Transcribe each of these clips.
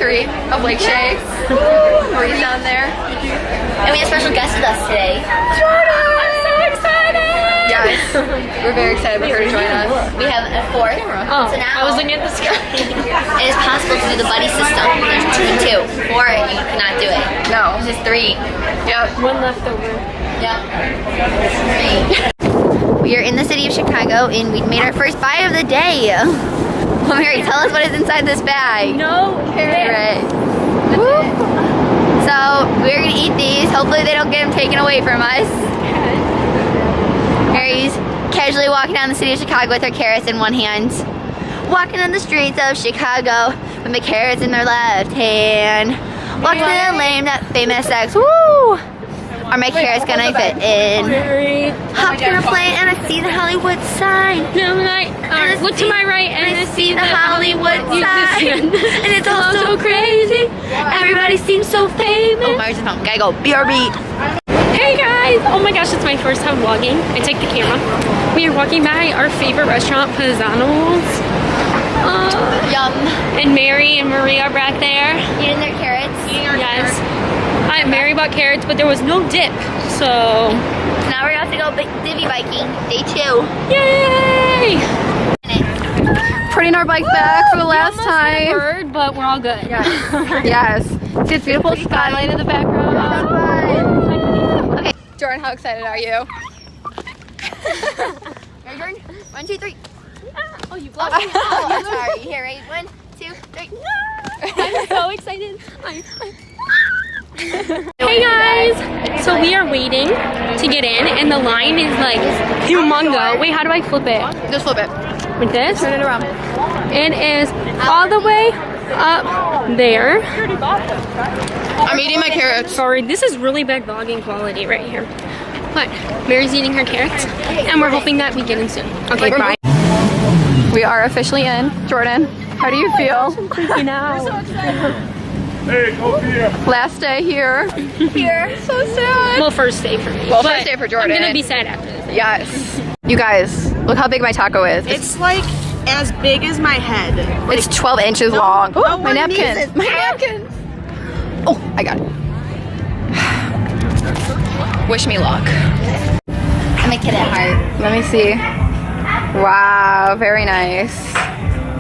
3 of Lakeshake. Marie's down there. And we have a special guest with us today. Jordan! I'm so excited! Yes, we're very excited for her to join us. We have a 4th. Oh, so now I was looking at the sky. it is possible to do the buddy system. There's 2 and 2. 4, you cannot do it. No. There's just 3. Yep. One left over. Yep. 3. We are in the city of Chicago and we made our first buy of the day. Well, Mary, tell us what is inside this bag. No. Carrot. So we're gonna eat these. Hopefully they don't get them taken away from us. Mary's casually walking down the city of Chicago with her carrots in one hand. Walking on the streets of Chicago with my carrots in their left hand. Walking in a lane that famous sex. Woo! Are my carrots gonna fit in? Hopped on a plane and I see the Hollywood sign. Look to my right and I see the Hollywood sign. And it's all so crazy. Everybody seems so famous. Oh, Mary's home. Gotta go. BRB. Hey guys! Oh my gosh, it's my first time vlogging. I take the camera. We are walking by our favorite restaurant, Pizzano's. Yum. And Mary and Marie are back there. Eating their carrots. Yes. Mary bought carrots, but there was no dip, so... Now we're gonna have to go divvy biking. Day 2. Yay! Putting our bikes back for the last time. Bird, but we're all good. Yes. Yes. See, it's beautiful skyline in the background. Okay. Jordan, how excited are you? Ready, Jordan? 1, 2, 3. Oh, you blocked me. Oh, I'm sorry. Here, ready? 1, 2, 3. I'm so excited. Hey guys! So we are waiting to get in and the line is like humongo. Wait, how do I flip it? Just flip it. Like this? Turn it around. It is all the way up there. I'm eating my carrots. Sorry, this is really bad vlogging quality right here. But Mary's eating her carrots and we're hoping that we get in soon. Okay, bye. We are officially in. Jordan, how do you feel? Freaking out. Hey, go here. Last day here. Here. So sad. Well, first day for me. Well, but first day for Jordan. I'm gonna be sad after this. Yes. You guys, look how big my taco is. It's like as big as my head. Like, It's 12 inches long. Oh, no my one needs napkin. it. My napkin. Oh, I got it. Wish me luck. I'm a kid at heart. Let me see. Wow, very nice.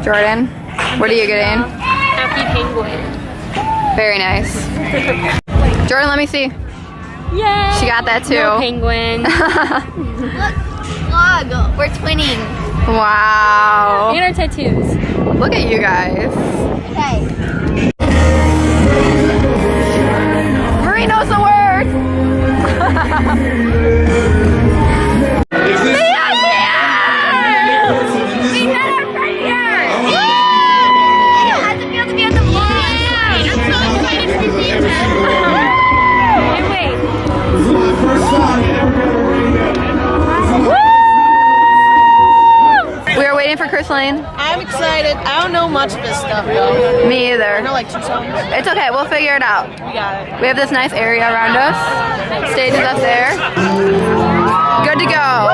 Jordan, what are you getting? Happy penguin. Very nice. Jordan, let me see. Yay! She got that too. No penguin. Look, vlog. We're twinning. Wow. And our tattoos. Look at you guys. Okay. Marie knows the word. We are waiting for Chris Lane. I'm excited. I don't know much of this stuff though. Me I either. know like 2 songs. It's okay, we'll figure it out. We got it. We have this nice area around us. Stage is up there. Good to go.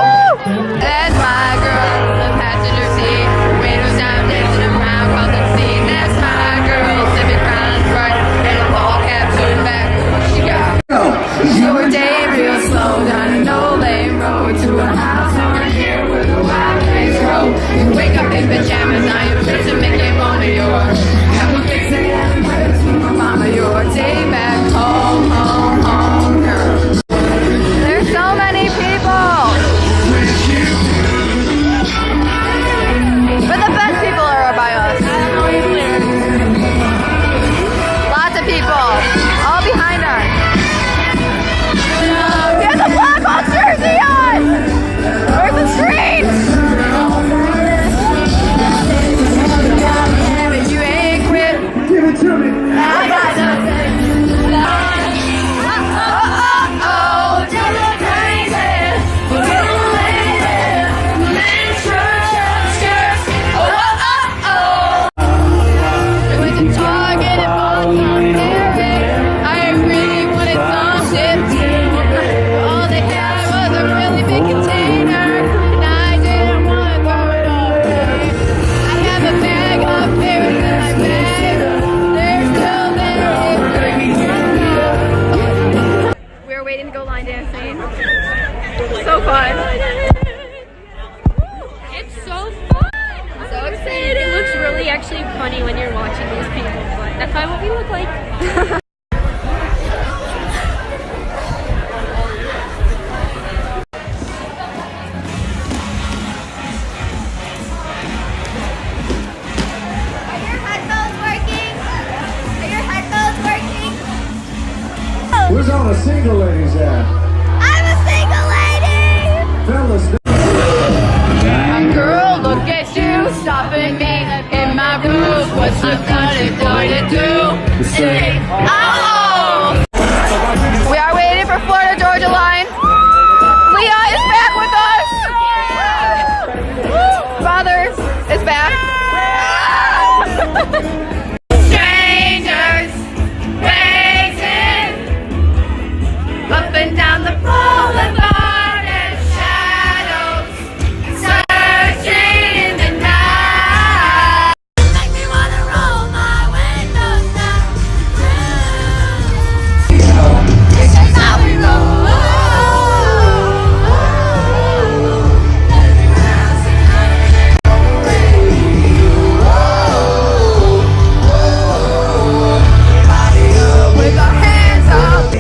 That's my girl, the passenger seat. Windows down, dancing around, across the sea. That's my girl, sipping crowns bright. And a ball cap, shooting back. She got short day, real slow, down an old lane road to a house over here where the wild things grow. You wake up in pajamas, now you're fit to make it one of yours. Have a fix it and wait for my mama. Your day back home, home, home, girl. There's so many people. modify what we look like. Where's all the single ladies at? I'm a single lady! Fellas, Girl, look at you, stopping me in my groove. What's the country going to do? Say, oh! We are waiting for Florida Georgia line. Leah is back with us. Father is back. Strangers waiting up and down the boulevard and shadows searching in the night. Make me wanna roll my windows down. This is how we roll. With our hands up.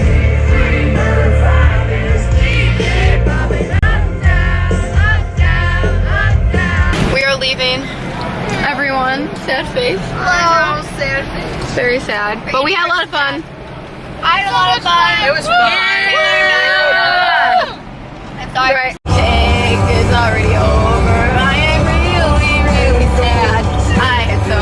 We are leaving. Everyone, sad face. Oh, sad face. Very sad. But we had a lot of fun. I had a lot of fun. It was fun. I'm sorry. Right. Shake is already over. I am really, really sad. I had so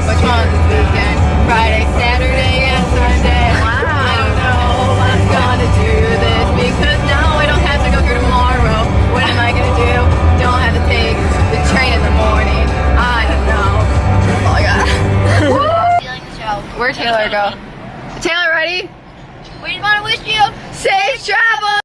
much fun this weekend. Friday, Saturday, and Sunday. Wow. I don't know I'm gonna do this because now I don't have to go through tomorrow. What am I gonna do? Don't have to take the train in the morning. I don't know. Oh my god. Feeling the show. Where'd Taylor go? Taylor, ready? We just want to wish you Safe travel!